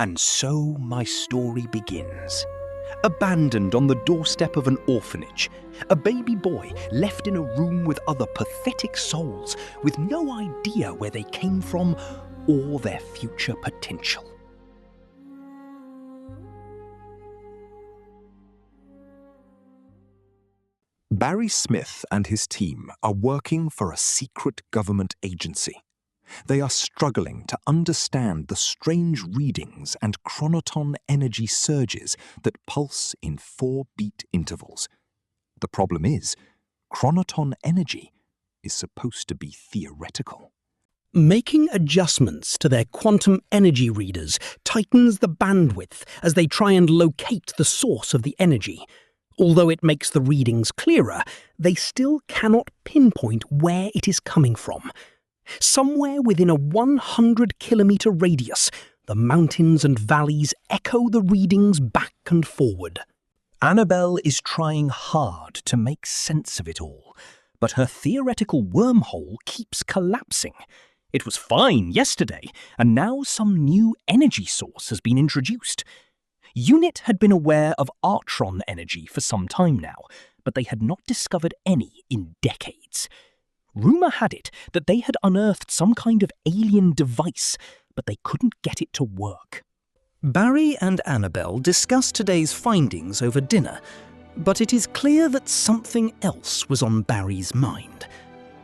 And so my story begins. Abandoned on the doorstep of an orphanage, a baby boy left in a room with other pathetic souls with no idea where they came from or their future potential. Barry Smith and his team are working for a secret government agency. They are struggling to understand the strange readings and chronoton energy surges that pulse in 4-beat intervals. The problem is, chronoton energy is supposed to be theoretical. Making adjustments to their quantum energy readers tightens the bandwidth as they try and locate the source of the energy. Although it makes the readings clearer, they still cannot pinpoint where it is coming from. Somewhere within a 100-kilometre radius, the mountains and valleys echo the readings back and forward. Annabelle is trying hard to make sense of it all, but her theoretical wormhole keeps collapsing. It was fine yesterday, and now some new energy source has been introduced. UNIT had been aware of Artron energy for some time now, but they had not discovered any in decades. Rumour had it that they had unearthed some kind of alien device, but they couldn't get it to work. Barry and Annabelle discuss today's findings over dinner, but it is clear that something else was on Barry's mind.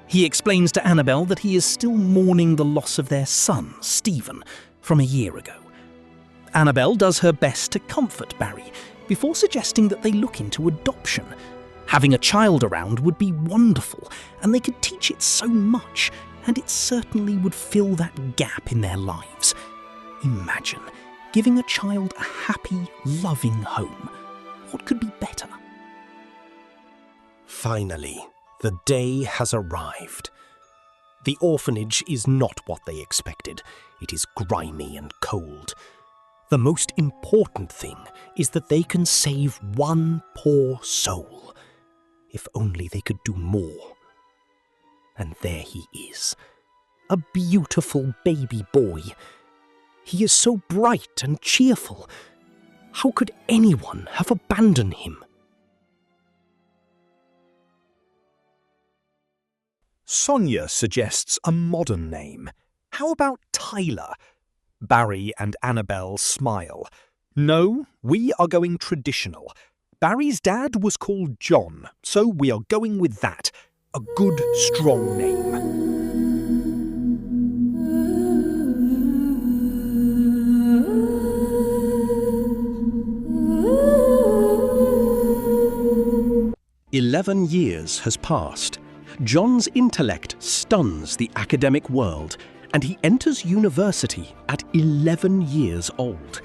He explains to Annabelle that he is still mourning the loss of their son, Stephen, from a year ago. Annabelle does her best to comfort Barry before suggesting that they look into adoption. Having a child around would be wonderful, and they could teach it so much, and it certainly would fill that gap in their lives. Imagine giving a child a happy, loving home. What could be better? Finally, the day has arrived. The orphanage is not what they expected. It is grimy and cold. The most important thing is that they can save one poor soul. If only they could do more. And there he is, a beautiful baby boy. He is so bright and cheerful. How could anyone have abandoned him? Sonia suggests a modern name. How about Tyler? Barry and Annabelle smile. No, we are going traditional. Barry's dad was called John, so we are going with that. A good, strong name. "11 years has passed. John's intellect stuns the academic world, and he enters university at 11 years old.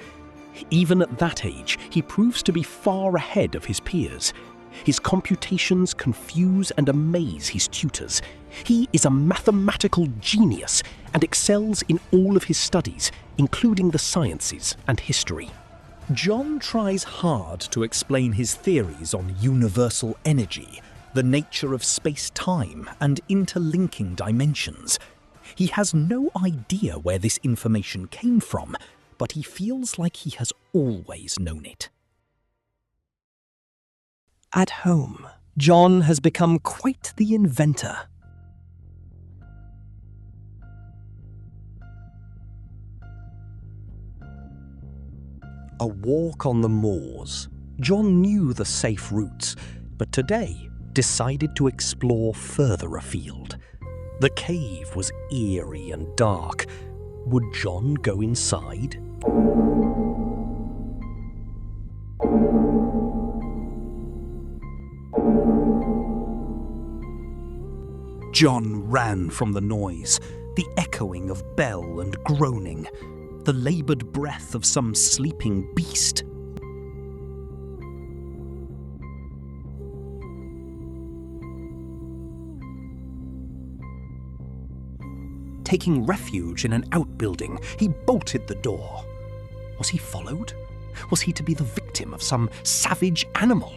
Even at that age, he proves to be far ahead of his peers. His computations confuse and amaze his tutors. He is a mathematical genius and excels in all of his studies, including the sciences and history. John tries hard to explain his theories on universal energy, the nature of space-time and interlinking dimensions. He has no idea where this information came from, but he feels like he has always known it. At home, John has become quite the inventor. A walk on the moors. John knew the safe routes, but today decided to explore further afield. The cave was eerie and dark. Would John go inside? John ran from the noise, the echoing of bell and groaning, the laboured breath of some sleeping beast. Taking refuge in an outbuilding, he bolted the door. Was he followed? Was he to be the victim of some savage animal?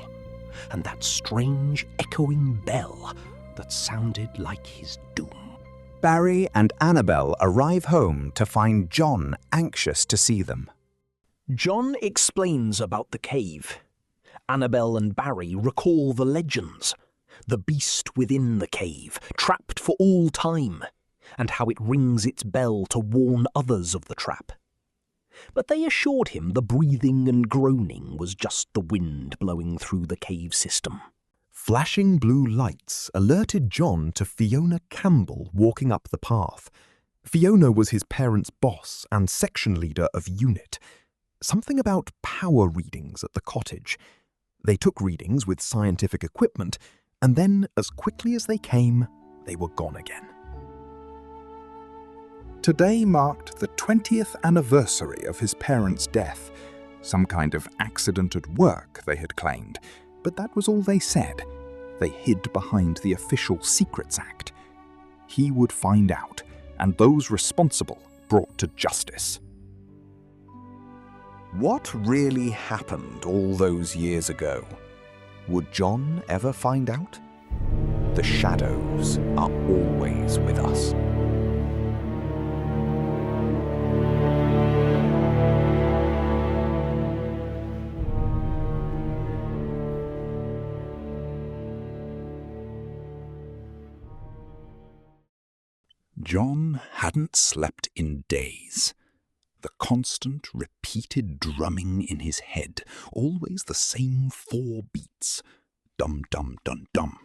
And that strange echoing bell that sounded like his doom. Barry and Annabelle arrive home to find John anxious to see them. John explains about the cave. Annabelle and Barry recall the legends, the beast within the cave, trapped for all time, and how it rings its bell to warn others of the trap. But they assured him the breathing and groaning was just the wind blowing through the cave system. Flashing blue lights alerted John to Fiona Campbell walking up the path. Fiona was his parents' boss and section leader of unit. Something about power readings at the cottage. They took readings with scientific equipment, and then, as quickly as they came, they were gone again. Today marked the 20th anniversary of his parents' death. Some kind of accident at work, they had claimed, but that was all they said. They hid behind the Official Secrets Act. He would find out, and those responsible brought to justice. What really happened all those years ago? Would John ever find out? The shadows are always with us. John hadn't slept in days. The constant, repeated drumming in his head, always the same 4 beats. Dum-dum-dum-dum,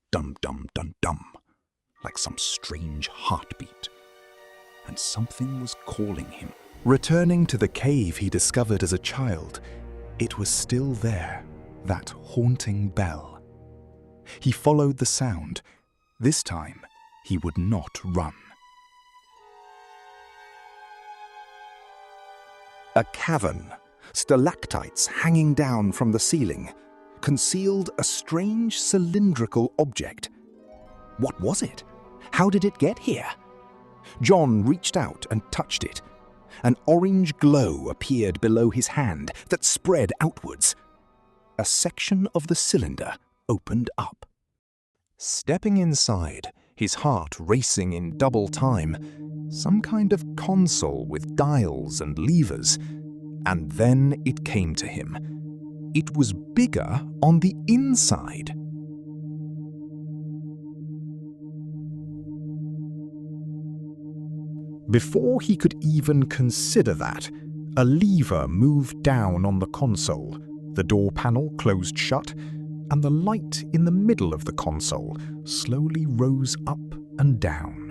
dum-dum-dum-dum, like some strange heartbeat. And something was calling him. Returning to the cave he discovered as a child, it was still there, that haunting bell. He followed the sound. This time, he would not run. A cavern, stalactites hanging down from the ceiling, concealed a strange cylindrical object. What was it? How did it get here? John reached out and touched it. An orange glow appeared below his hand that spread outwards. A section of the cylinder opened up. Stepping inside, his heart racing in double time, some kind of console with dials and levers. And then it came to him. It was bigger on the inside. Before he could even consider that, a lever moved down on the console, the door panel closed shut, and the light in the middle of the console slowly rose up and down.